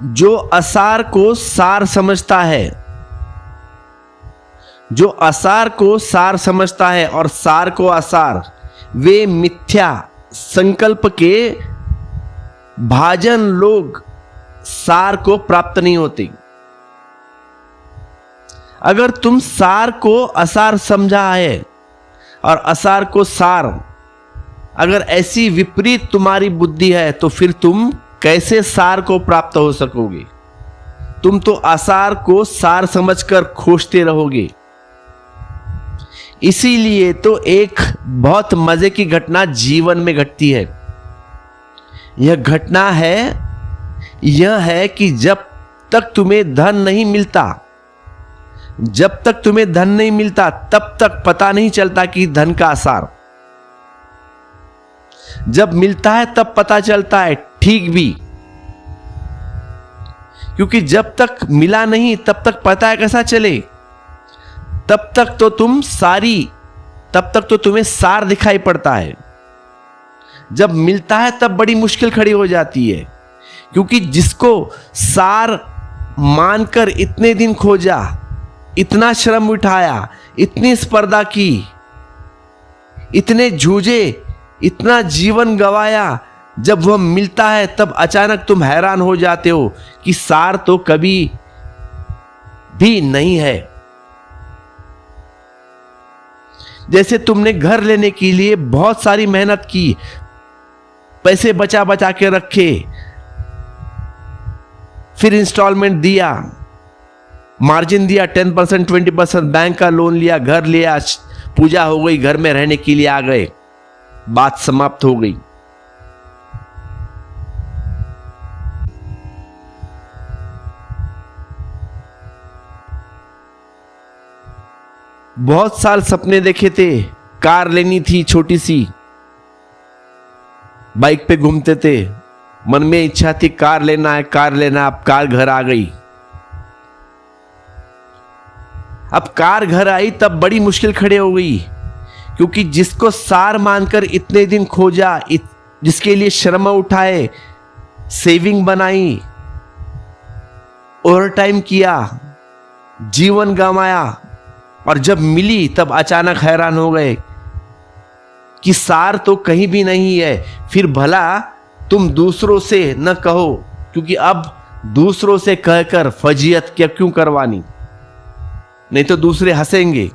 जो असार को सार समझता है, जो असार को सार समझता है और सार को असार, वे मिथ्या संकल्प के भाजन लोग सार को प्राप्त नहीं होते। अगर तुम सार को असार समझा है और असार को सार, अगर ऐसी विपरीत तुम्हारी बुद्धि है तो फिर तुम कैसे सार को प्राप्त हो सकोगे? तुम तो असार को सार समझकर खोजते रहोगे। इसीलिए तो एक बहुत मजे की घटना जीवन में घटती है। यह घटना यह है कि जब तक तुम्हें धन नहीं मिलता, जब तक तुम्हें धन नहीं मिलता तब तक पता नहीं चलता कि धन का असार। जब मिलता है तब पता चलता है, ठीक भी, क्योंकि जब तक मिला नहीं तब तक पता है कैसा चले। तब तक तो तुम्हें सार दिखाई पड़ता है। जब मिलता है तब बड़ी मुश्किल खड़ी हो जाती है, क्योंकि जिसको सार मानकर इतने दिन खोजा, इतना श्रम उठाया, इतनी स्पर्धा की, इतने जूझे, इतना जीवन गवाया, जब वह मिलता है तब अचानक तुम हैरान हो जाते हो कि सार तो कभी भी नहीं है। जैसे तुमने घर लेने के लिए बहुत सारी मेहनत की, पैसे बचा बचा के रखे, फिर इंस्टॉलमेंट दिया, मार्जिन दिया 10%, 20%, बैंक का लोन लिया, घर लिया, पूजा हो गई, घर में रहने के लिए आ गए, बात समाप्त हो गई। बहुत साल सपने देखे थे, कार लेनी थी, छोटी सी, बाइक पे घूमते थे, मन में इच्छा थी कार लेना है, कार लेना। अब कार घर आ गई। अब कार घर आई तब बड़ी मुश्किल खड़े हो गई, क्योंकि जिसको सार मानकर इतने दिन खोजा, जिसके लिए श्रम उठाए, सेविंग बनाई, ओवर टाइम किया, जीवन गंवाया, और जब मिली तब अचानक हैरान हो गए कि सार तो कहीं भी नहीं है। फिर भला तुम दूसरों से न कहो, क्योंकि अब दूसरों से कहकर फजीयत क्यों करवानी, नहीं तो दूसरे हंसेंगे।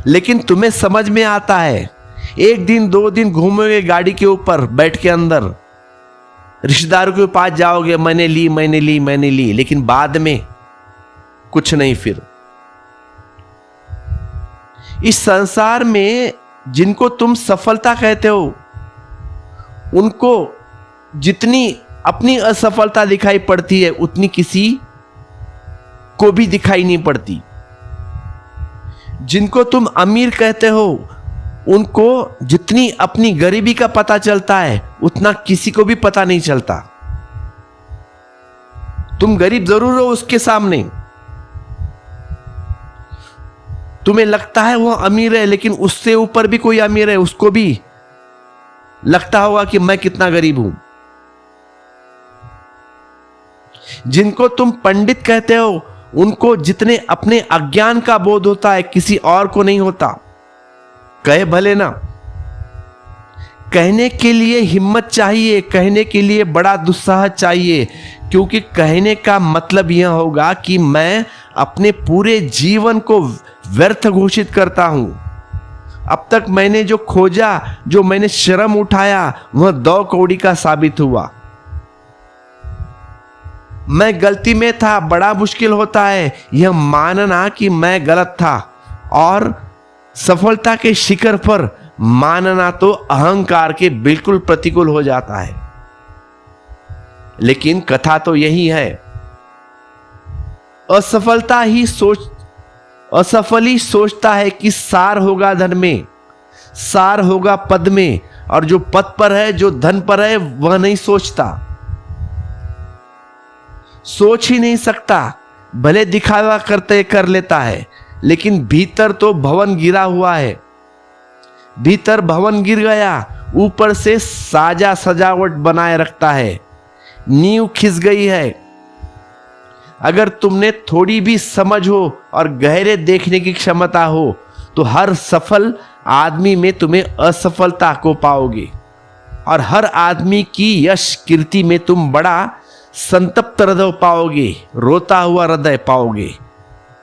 लेकिन तुम्हें समझ में आता है, एक दिन 2 दिन घूमोगे गाड़ी के ऊपर बैठ के, अंदर रिश्तेदारों के पास जाओगे, मैंने ली, लेकिन बाद में कुछ नहीं। फिर इस संसार में जिनको तुम सफलता कहते हो, उनको जितनी अपनी असफलता दिखाई पड़ती है उतनी किसी को भी दिखाई नहीं पड़ती। जिनको तुम अमीर कहते हो, उनको जितनी अपनी गरीबी का पता चलता है उतना किसी को भी पता नहीं चलता। तुम गरीब जरूर हो उसके सामने, तुम्हें लगता है वो अमीर है, लेकिन उससे ऊपर भी कोई अमीर है, उसको भी लगता होगा कि मैं कितना गरीब हूं। जिनको तुम पंडित कहते हो, उनको जितने अपने अज्ञान का बोध होता है किसी और को नहीं होता। कहे भले ना, कहने के लिए हिम्मत चाहिए, कहने के लिए बड़ा दुस्साहस चाहिए, क्योंकि कहने का मतलब यह होगा कि मैं अपने पूरे जीवन को व्यर्थ घोषित करता हूं। अब तक मैंने जो खोजा, जो मैंने श्रम उठाया, वह 2 कौड़ी का साबित हुआ। मैं गलती में था। बड़ा मुश्किल होता है यह मानना कि मैं गलत था, और सफलता के शिखर पर मानना तो अहंकार के बिल्कुल प्रतिकूल हो जाता है। लेकिन कथा तो यही है, असफल ही सोचता है कि सार होगा धन में, सार होगा पद में, और जो पद पर है, जो धन पर है, वह नहीं सोचता, सोच ही नहीं सकता। भले दिखावा करते कर लेता है, लेकिन भीतर तो भवन गिरा हुआ है। भीतर भवन गिर गया, ऊपर से साजा सजावट बनाए रखता है। नींव खिस गई है। अगर तुमने थोड़ी भी समझ हो और गहरे देखने की क्षमता हो तो हर सफल आदमी में तुम्हें असफलता को पाओगे और हर आदमी की यश कीर्ति में तुम बड़ा संतप्त हृदय पाओगे, रोता हुआ हृदय पाओगे।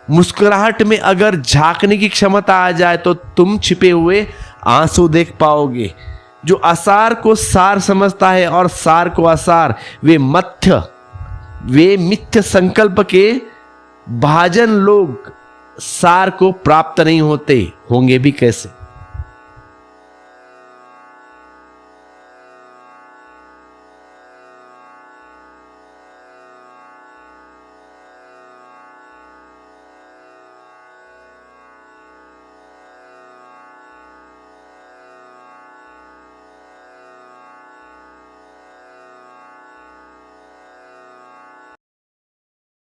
मुस्कुराहट में अगर झांकने की क्षमता आ जाए तो तुम छिपे हुए आंसू देख पाओगे। जो आसार को सार समझता है और सार को आसार, वे मिथ्य संकल्प के भाजन लोग सार को प्राप्त नहीं होते, होंगे भी कैसे।